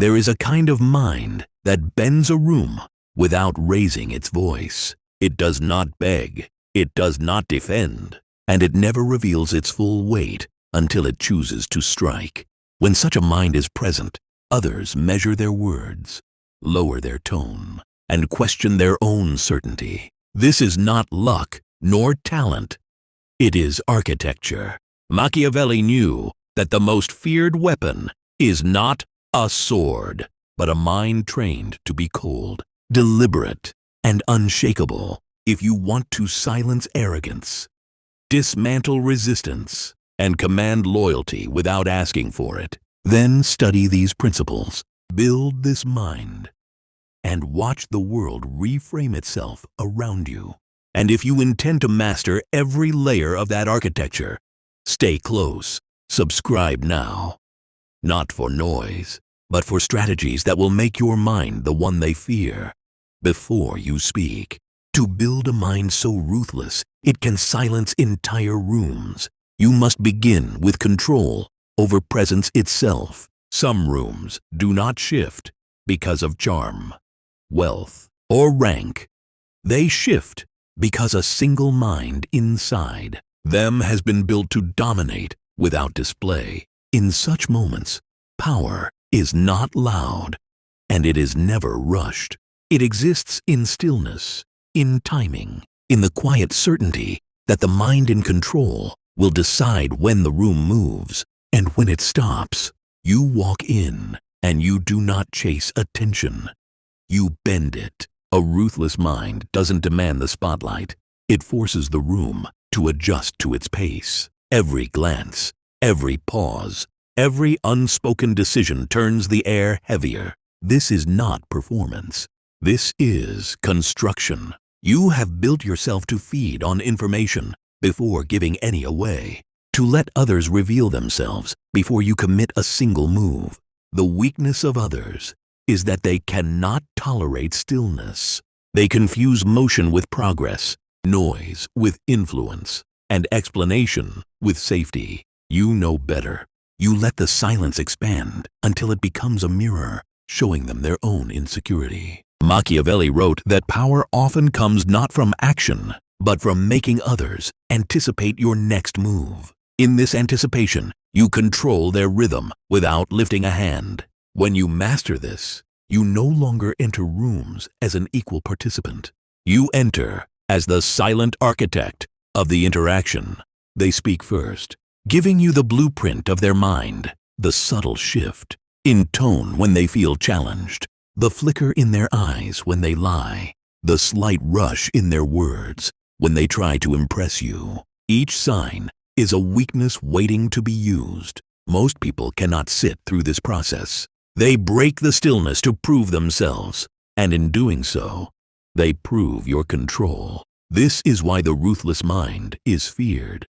There is a kind of mind that bends a room without raising its voice. It does not beg, it does not defend, and it never reveals its full weight until it chooses to strike. When such a mind is present, others measure their words, lower their tone, and question their own certainty. This is not luck nor talent. It is architecture. Machiavelli knew that the most feared weapon is not a sword, but a mind trained to be cold, deliberate, and unshakable. If you want to silence arrogance, dismantle resistance, and command loyalty without asking for it, then study these principles, build this mind, and watch the world reframe itself around you. And if you intend to master every layer of that architecture, stay close, subscribe now. Not for noise, but for strategies that will make your mind the one they fear. Before you speak, to build a mind so ruthless it can silence entire rooms, you must begin with control over presence itself. Some rooms do not shift because of charm, wealth, or rank. They shift because a single mind inside them has been built to dominate without display. In such moments, power is not loud, and it is never rushed. It exists in stillness, in timing, in the quiet certainty that the mind in control will decide when the room moves, and when it stops. You walk in, and you do not chase attention. You bend it. A ruthless mind doesn't demand the spotlight. It forces the room to adjust to its pace. Every glance, every pause, every unspoken decision turns the air heavier. This is not performance. This is construction. You have built yourself to feed on information before giving any away, to let others reveal themselves before you commit a single move. The weakness of others is that they cannot tolerate stillness. They confuse motion with progress, noise with influence, and explanation with safety. You know better. You let the silence expand until it becomes a mirror, showing them their own insecurity. Machiavelli wrote that power often comes not from action, but from making others anticipate your next move. In this anticipation, you control their rhythm without lifting a hand. When you master this, you no longer enter rooms as an equal participant. You enter as the silent architect of the interaction. They speak first, giving you the blueprint of their mind, the subtle shift in tone when they feel challenged, the flicker in their eyes when they lie, the slight rush in their words when they try to impress you. Each sign is a weakness waiting to be used. Most people cannot sit through this process. They break the stillness to prove themselves, and in doing so, they prove your control. This is why the ruthless mind is feared.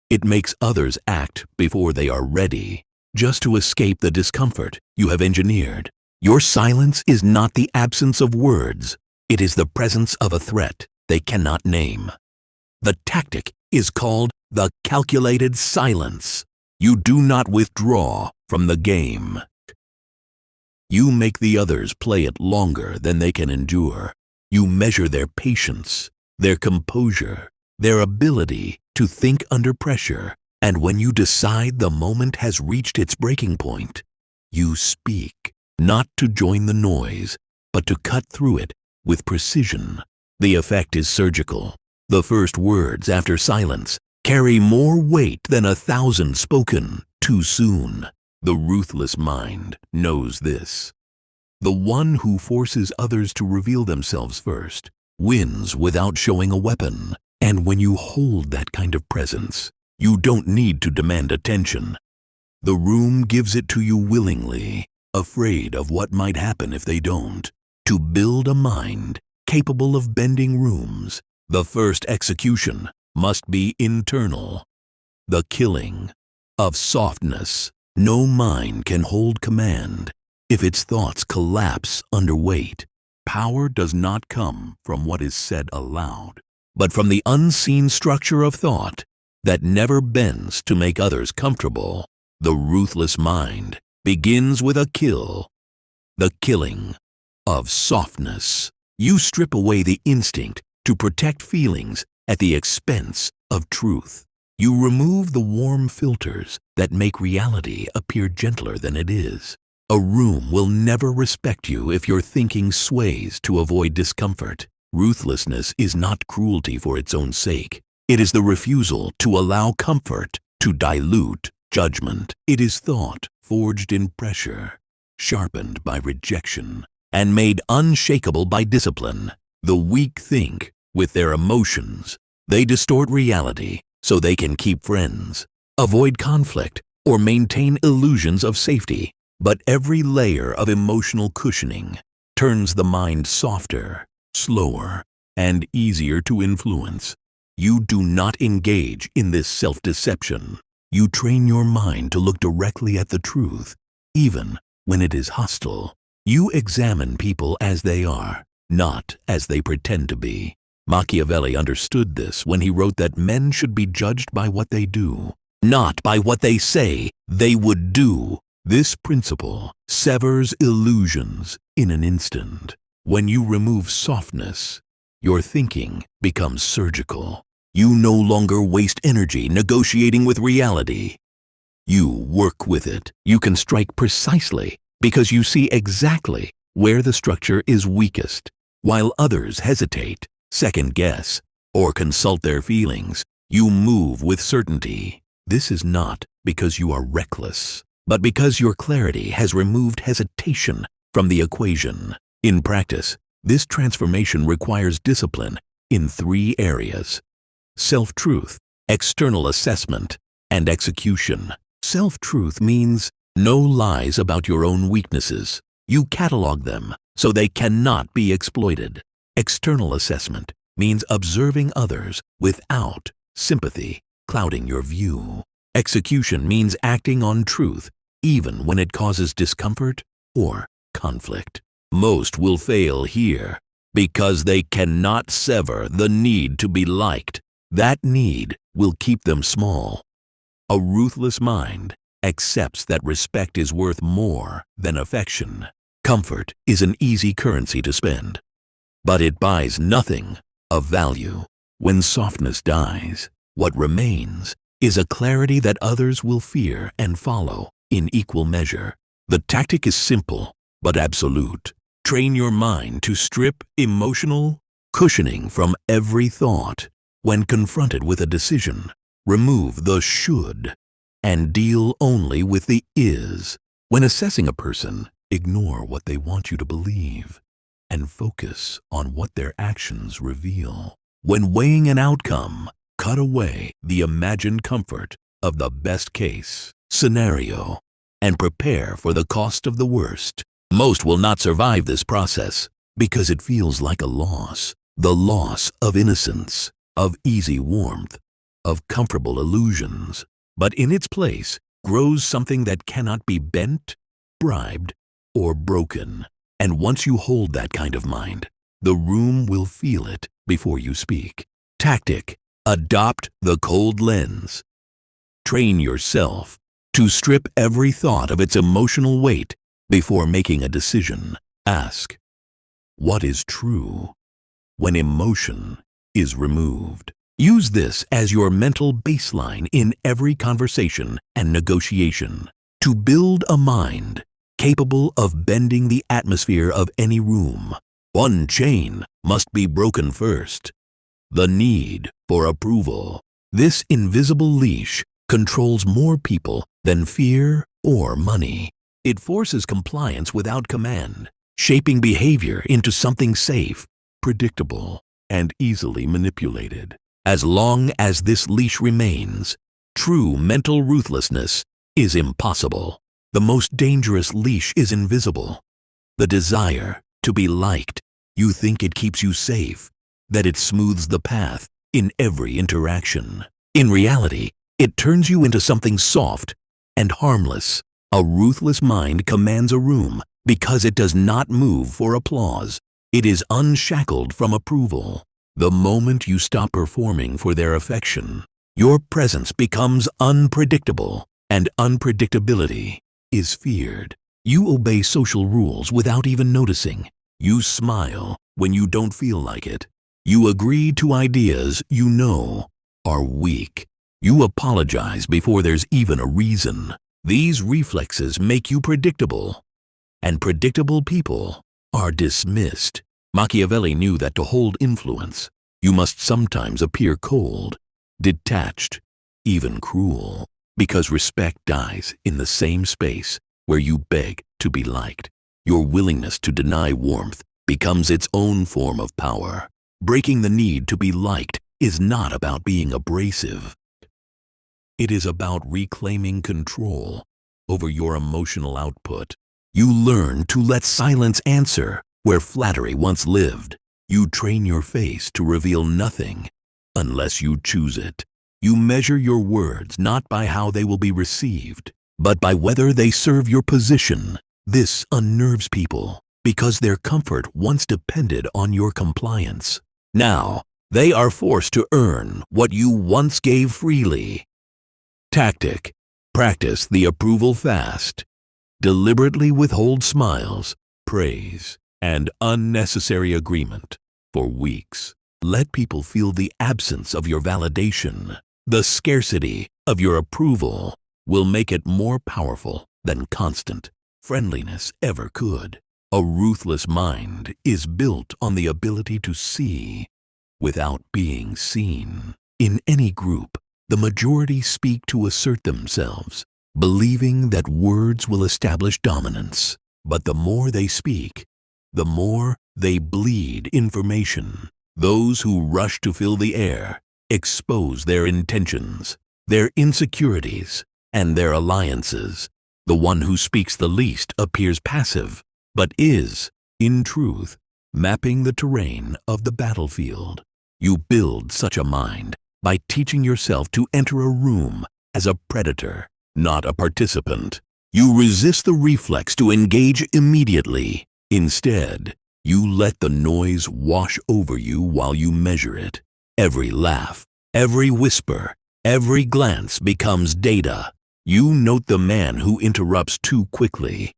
It makes others act before they are ready, just to escape the discomfort you have engineered. Your silence is not the absence of words. It is the presence of a threat they cannot name. The tactic is called the calculated silence. You do not withdraw from the game. You make the others play it longer than they can endure. You measure their patience, their composure, their ability to think under pressure. And when you decide the moment has reached its breaking point, you speak, not to join the noise, but to cut through it with precision. The effect is surgical. The first words after silence carry more weight than 1,000 spoken too soon. The ruthless mind knows this. The one who forces others to reveal themselves first wins without showing a weapon. And when you hold that kind of presence, you don't need to demand attention. The room gives it to you willingly, afraid of what might happen if they don't. To build a mind capable of bending rooms, the first execution must be internal. The killing of softness. No mind can hold command if its thoughts collapse under weight. Power does not come from what is said aloud, but from the unseen structure of thought that never bends to make others comfortable. The ruthless mind begins with a kill, the killing of softness. You strip away the instinct to protect feelings at the expense of truth. You remove the warm filters that make reality appear gentler than it is. A room will never respect you if your thinking sways to avoid discomfort. Ruthlessness is not cruelty for its own sake. It is the refusal to allow comfort to dilute judgment. It is thought forged in pressure, sharpened by rejection, and made unshakable by discipline. The weak think with their emotions. They distort reality so they can keep friends, avoid conflict, or maintain illusions of safety. But every layer of emotional cushioning turns the mind softer, slower, and easier to influence. You do not engage in this self-deception. You train your mind to look directly at the truth, even when it is hostile. You examine people as they are, not as they pretend to be. Machiavelli understood this when he wrote that men should be judged by what they do, not by what they say they would do. This principle severs illusions in an instant. When you remove softness, your thinking becomes surgical. You no longer waste energy negotiating with reality. You work with it. You can strike precisely because you see exactly where the structure is weakest. While others hesitate, second guess, or consult their feelings, you move with certainty. This is not because you are reckless, but because your clarity has removed hesitation from the equation. In practice, this transformation requires discipline in 3 areas: self-truth, external assessment, and execution. Self-truth means no lies about your own weaknesses. You catalog them so they cannot be exploited. External assessment means observing others without sympathy clouding your view. Execution means acting on truth even when it causes discomfort or conflict. Most will fail here because they cannot sever the need to be liked. That need will keep them small. A ruthless mind accepts that respect is worth more than affection. Comfort is an easy currency to spend, but it buys nothing of value. When softness dies, what remains is a clarity that others will fear and follow in equal measure. The tactic is simple but absolute. Train your mind to strip emotional cushioning from every thought. When confronted with a decision, remove the should and deal only with the is. When assessing a person, ignore what they want you to believe and focus on what their actions reveal. When weighing an outcome, cut away the imagined comfort of the best case scenario and prepare for the cost of the worst. Most will not survive this process because it feels like a loss. The loss of innocence, of easy warmth, of comfortable illusions. But in its place grows something that cannot be bent, bribed, or broken. And once you hold that kind of mind, the room will feel it before you speak. Tactic: adopt the cold lens. Train yourself to strip every thought of its emotional weight before making a decision. Ask, what is true when emotion is removed? Use this as your mental baseline in every conversation and negotiation. To build a mind capable of bending the atmosphere of any room, one chain must be broken first: the need for approval. This invisible leash controls more people than fear or money. It forces compliance without command, shaping behavior into something safe, predictable, and easily manipulated. As long as this leash remains, true mental ruthlessness is impossible. The most dangerous leash is invisible. The desire to be liked. You think it keeps you safe, that it smooths the path in every interaction. In reality, it turns you into something soft and harmless. A ruthless mind commands a room because it does not move for applause. It is unshackled from approval. The moment you stop performing for their affection, your presence becomes unpredictable, and unpredictability is feared. You obey social rules without even noticing. You smile when you don't feel like it. You agree to ideas you know are weak. You apologize before there's even a reason. These reflexes make you predictable, and predictable people are dismissed. Machiavelli knew that to hold influence, you must sometimes appear cold, detached, even cruel, because respect dies in the same space where you beg to be liked. Your willingness to deny warmth becomes its own form of power. Breaking the need to be liked is not about being abrasive. It is about reclaiming control over your emotional output. You learn to let silence answer where flattery once lived. You train your face to reveal nothing unless you choose it. You measure your words not by how they will be received, but by whether they serve your position. This unnerves people because their comfort once depended on your compliance. Now, they are forced to earn what you once gave freely. Tactic: practice the approval fast. Deliberately withhold smiles, praise, and unnecessary agreement for weeks. Let people feel the absence of your validation. The scarcity of your approval will make it more powerful than constant friendliness ever could. A ruthless mind is built on the ability to see without being seen. In any group, the majority speak to assert themselves, believing that words will establish dominance. But the more they speak, the more they bleed information. Those who rush to fill the air expose their intentions, their insecurities, and their alliances. The one who speaks the least appears passive, but is, in truth, mapping the terrain of the battlefield. You build such a mind by teaching yourself to enter a room as a predator, not a participant. You resist the reflex to engage immediately. Instead, you let the noise wash over you while you measure it. Every laugh, every whisper, every glance becomes data. You note the man who interrupts too quickly,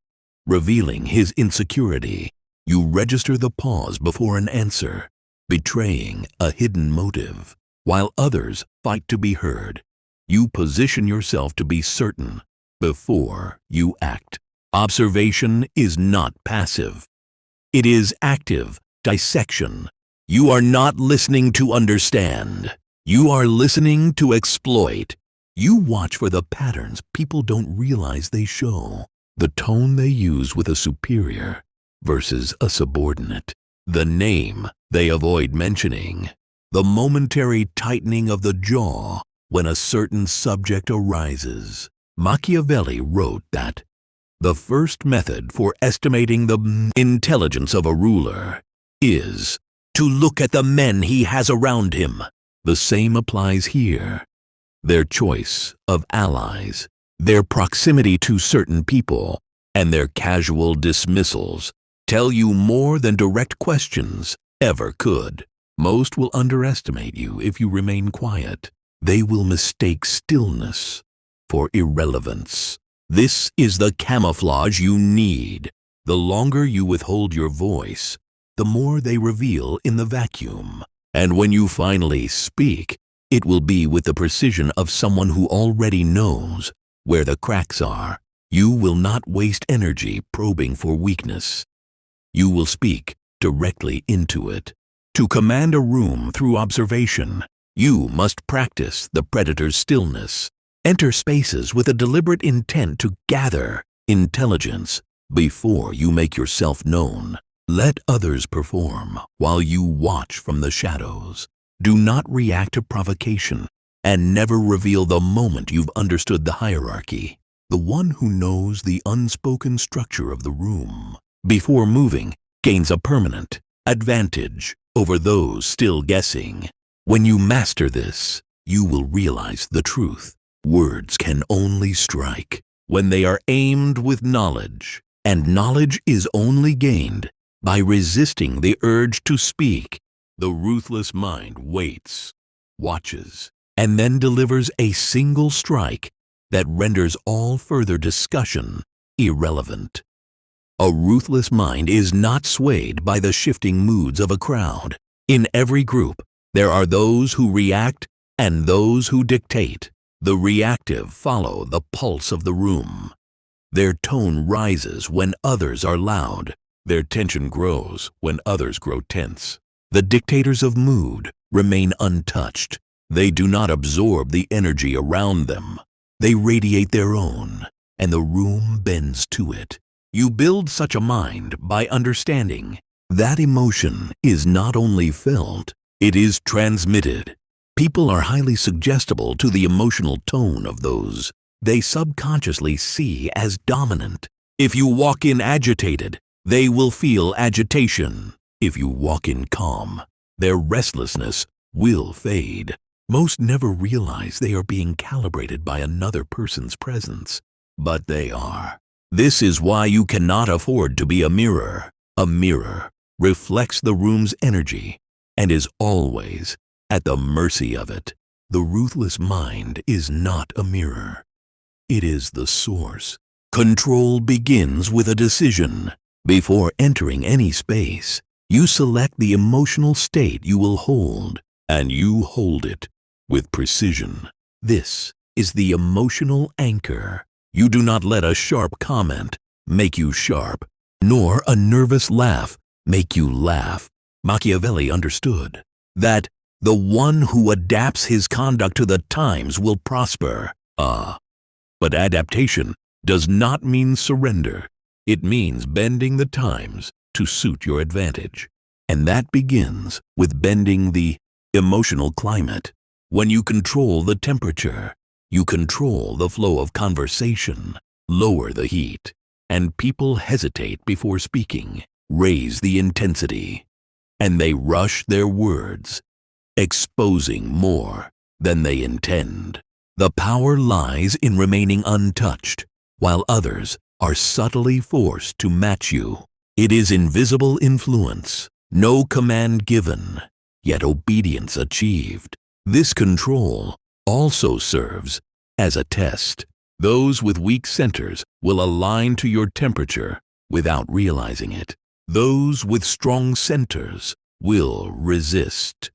revealing his insecurity. You register the pause before an answer, betraying a hidden motive. While others fight to be heard, you position yourself to be certain before you act. Observation is not passive. It is active dissection. You are not listening to understand. You are listening to exploit. You watch for the patterns people don't realize they show. The tone they use with a superior versus a subordinate. The name they avoid mentioning. The momentary tightening of the jaw when a certain subject arises. Machiavelli wrote that the first method for estimating the intelligence of a ruler is to look at the men he has around him. The same applies here. Their choice of allies, their proximity to certain people, and their casual dismissals tell you more than direct questions ever could. Most will underestimate you if you remain quiet. They will mistake stillness for irrelevance. This is the camouflage you need. The longer you withhold your voice, the more they reveal in the vacuum. And when you finally speak, it will be with the precision of someone who already knows where the cracks are. You will not waste energy probing for weakness. You will speak directly into it. To command a room through observation, you must practice the predator's stillness. Enter spaces with a deliberate intent to gather intelligence before you make yourself known. Let others perform while you watch from the shadows. Do not react to provocation and never reveal the moment you've understood the hierarchy. The one who knows the unspoken structure of the room before moving gains a permanent advantage over those still guessing. When you master this, you will realize the truth. Words can only strike when they are aimed with knowledge, and knowledge is only gained by resisting the urge to speak. The ruthless mind waits, watches, and then delivers a single strike that renders all further discussion irrelevant. A ruthless mind is not swayed by the shifting moods of a crowd. In every group, there are those who react and those who dictate. The reactive follow the pulse of the room. Their tone rises when others are loud. Their tension grows when others grow tense. The dictators of mood remain untouched. They do not absorb the energy around them. They radiate their own, and the room bends to it. You build such a mind by understanding that emotion is not only felt, it is transmitted. People are highly suggestible to the emotional tone of those they subconsciously see as dominant. If you walk in agitated, they will feel agitation. If you walk in calm, their restlessness will fade. Most never realize they are being calibrated by another person's presence, but they are. This is why you cannot afford to be a mirror. A mirror reflects the room's energy and is always at the mercy of it. The ruthless mind is not a mirror. It is the source. Control begins with a decision. Before entering any space, you select the emotional state you will hold, and you hold it with precision. This is the emotional anchor. You do not let a sharp comment make you sharp, nor a nervous laugh make you laugh. Machiavelli understood that the one who adapts his conduct to the times will prosper. But adaptation does not mean surrender. It means bending the times to suit your advantage. And that begins with bending the emotional climate. When you control the temperature, you control the flow of conversation. Lower the heat, and people hesitate before speaking. Raise the intensity, and they rush their words, exposing more than they intend. The power lies in remaining untouched, while others are subtly forced to match you. It is invisible influence, no command given, yet obedience achieved. This control also serves as a test. Those with weak centers will align to your temperature without realizing it. Those with strong centers will resist.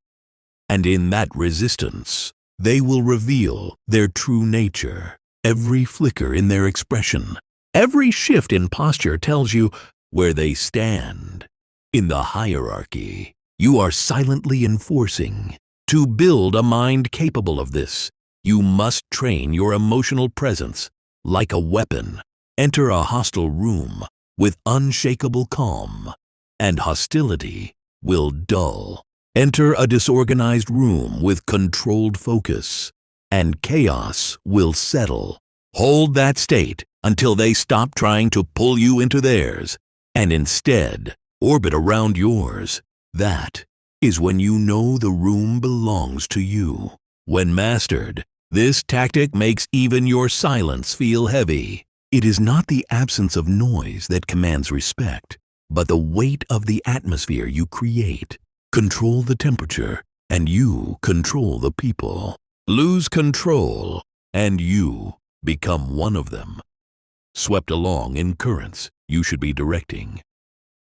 And in that resistance, they will reveal their true nature. Every flicker in their expression, every shift in posture tells you where they stand. In the hierarchy, you are silently enforcing. To build a mind capable of this, you must train your emotional presence like a weapon. Enter a hostile room with unshakable calm, and hostility will dull. Enter a disorganized room with controlled focus, and chaos will settle. Hold that state until they stop trying to pull you into theirs, and instead orbit around yours. That is when you know the room belongs to you. When mastered, this tactic makes even your silence feel heavy. It is not the absence of noise that commands respect, but the weight of the atmosphere you create. Control the temperature, and you control the people. Lose control, and you become one of them. Swept along in currents you should be directing.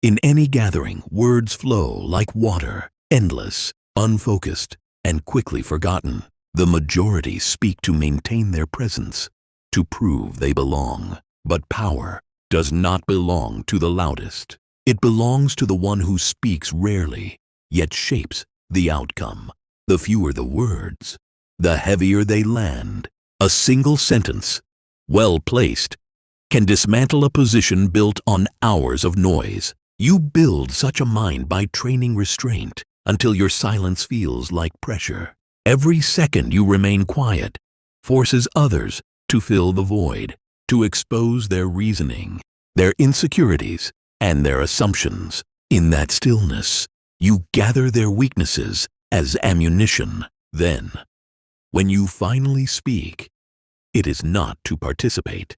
In any gathering, words flow like water, endless, unfocused, and quickly forgotten. The majority speak to maintain their presence, to prove they belong. But power does not belong to the loudest. It belongs to the one who speaks rarely, yet shapes the outcome. The fewer the words, the heavier they land. A single sentence, well placed, can dismantle a position built on hours of noise. You build such a mind by training restraint until your silence feels like pressure. Every second you remain quiet forces others to fill the void, to expose their reasoning, their insecurities, and their assumptions. In that stillness, you gather their weaknesses as ammunition. Then, when you finally speak, it is not to participate.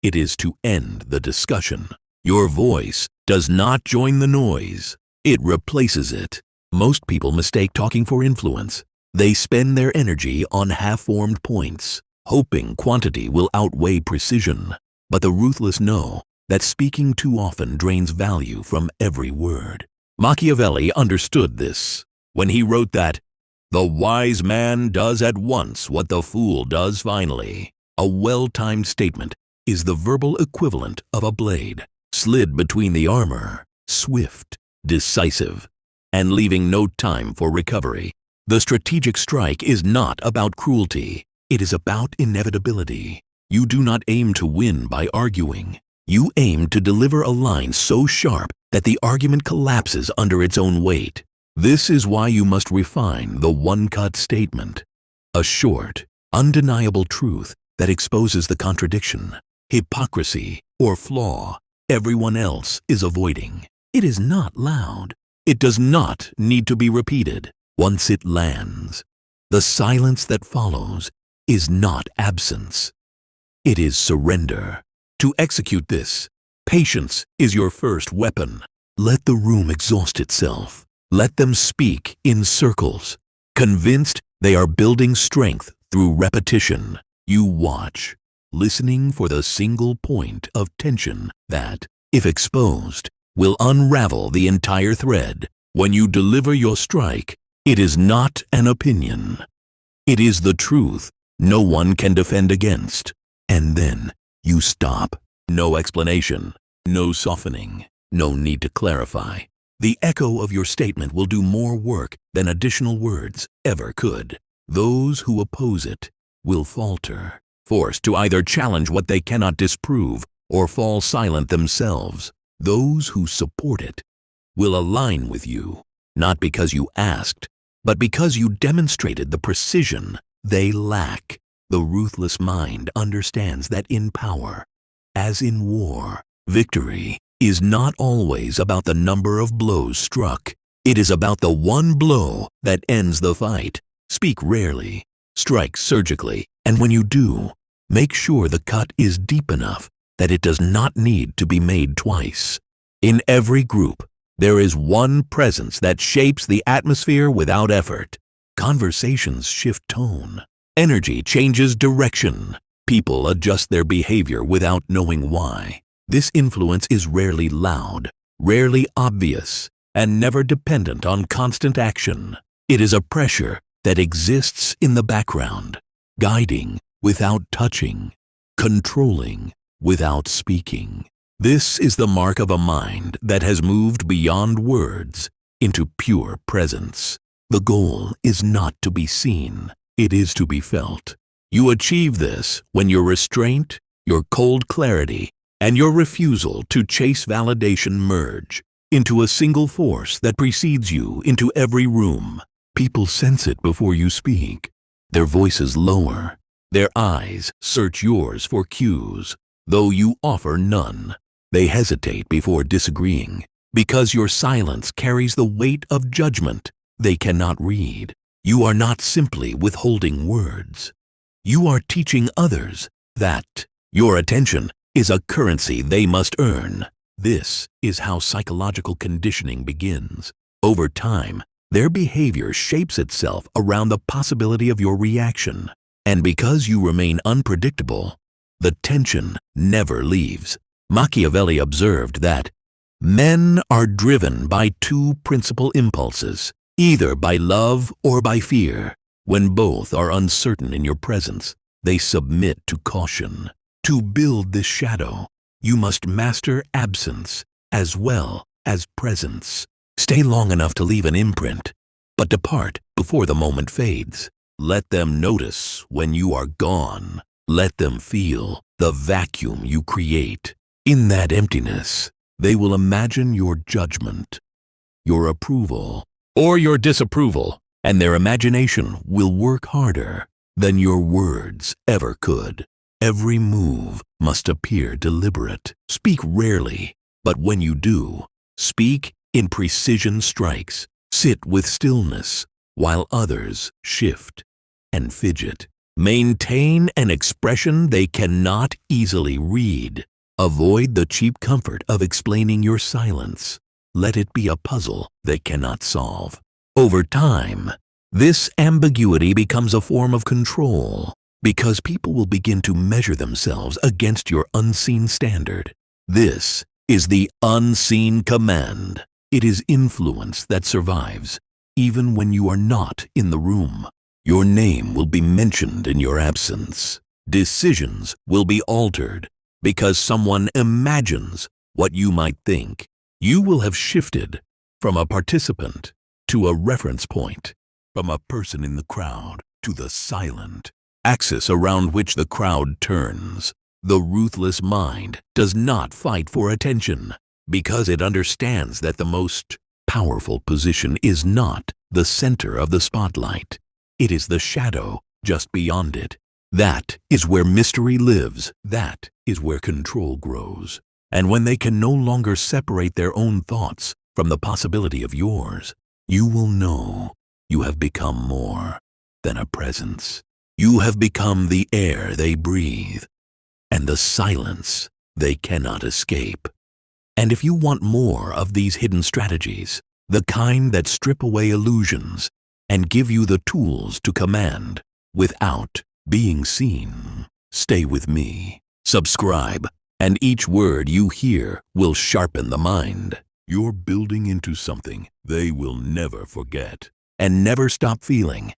It is to end the discussion. Your voice does not join the noise. It replaces it. Most people mistake talking for influence. They spend their energy on half-formed points, hoping quantity will outweigh precision. But the ruthless know that speaking too often drains value from every word. Machiavelli understood this when he wrote that, "The wise man does at once what the fool does finally." A well-timed statement is the verbal equivalent of a blade, slid between the armor, swift, decisive, and leaving no time for recovery. The strategic strike is not about cruelty. It is about inevitability. You do not aim to win by arguing. You aim to deliver a line so sharp that the argument collapses under its own weight. This is why you must refine the one-cut statement, a short, undeniable truth that exposes the contradiction, hypocrisy, or flaw everyone else is avoiding. It is not loud. It does not need to be repeated. Once it lands, the silence that follows is not absence. It is surrender. To execute this, patience is your first weapon. Let the room exhaust itself. Let them speak in circles. Convinced they are building strength through repetition, you watch, listening for the single point of tension that, if exposed, will unravel the entire thread. When you deliver your strike, it is not an opinion. It is the truth no one can defend against. And then you stop. No explanation, no softening, no need to clarify. The echo of your statement will do more work than additional words ever could. Those who oppose it will falter, forced to either challenge what they cannot disprove or fall silent themselves. Those who support it will align with you, not because you asked, but because you demonstrated the precision they lack. The ruthless mind understands that in power, as in war, victory is not always about the number of blows struck. It is about the one blow that ends the fight. Speak rarely, strike surgically, and when you do, make sure the cut is deep enough that it does not need to be made twice. In every group, there is one presence that shapes the atmosphere without effort. Conversations shift tone. Energy changes direction. People adjust their behavior without knowing why. This influence is rarely loud, rarely obvious, and never dependent on constant action. It is a pressure that exists in the background, guiding without touching, controlling without speaking. This is the mark of a mind that has moved beyond words into pure presence. The goal is not to be seen, it is to be felt. You achieve this when your restraint, your cold clarity, and your refusal to chase validation merge into a single force that precedes you into every room. People sense it before you speak. Their voices lower. Their eyes search yours for cues, though you offer none. They hesitate before disagreeing, because your silence carries the weight of judgment they cannot read. You are not simply withholding words. You are teaching others that your attention is a currency they must earn. This is how psychological conditioning begins. Over time, their behavior shapes itself around the possibility of your reaction. And because you remain unpredictable, the tension never leaves. Machiavelli observed that men are driven by two principal impulses, either by love or by fear. When both are uncertain in your presence, they submit to caution. To build this shadow, you must master absence as well as presence. Stay long enough to leave an imprint, but depart before the moment fades. Let them notice when you are gone. Let them feel the vacuum you create. In that emptiness, they will imagine your judgment, your approval, or your disapproval, and their imagination will work harder than your words ever could. Every move must appear deliberate. Speak rarely, but when you do, speak in precision strikes. Sit with stillness while others shift and fidget. Maintain an expression they cannot easily read. Avoid the cheap comfort of explaining your silence. Let it be a puzzle they cannot solve. Over time, this ambiguity becomes a form of control because people will begin to measure themselves against your unseen standard. This is the unseen command. It is influence that survives, even when you are not in the room. Your name will be mentioned in your absence. Decisions will be altered because someone imagines what you might think. You will have shifted from a participant to a reference point, from a person in the crowd to the silent axis around which the crowd turns. The ruthless mind does not fight for attention because it understands that the most powerful position is not the center of the spotlight. It is the shadow just beyond it. That is where mystery lives. That is where control grows. And when they can no longer separate their own thoughts from the possibility of yours, you will know you have become more than a presence. You have become the air they breathe and the silence they cannot escape. And if you want more of these hidden strategies, the kind that strip away illusions and give you the tools to command without being seen, stay with me. Subscribe, and each word you hear will sharpen the mind. You're building into something they will never forget. And never stop feeling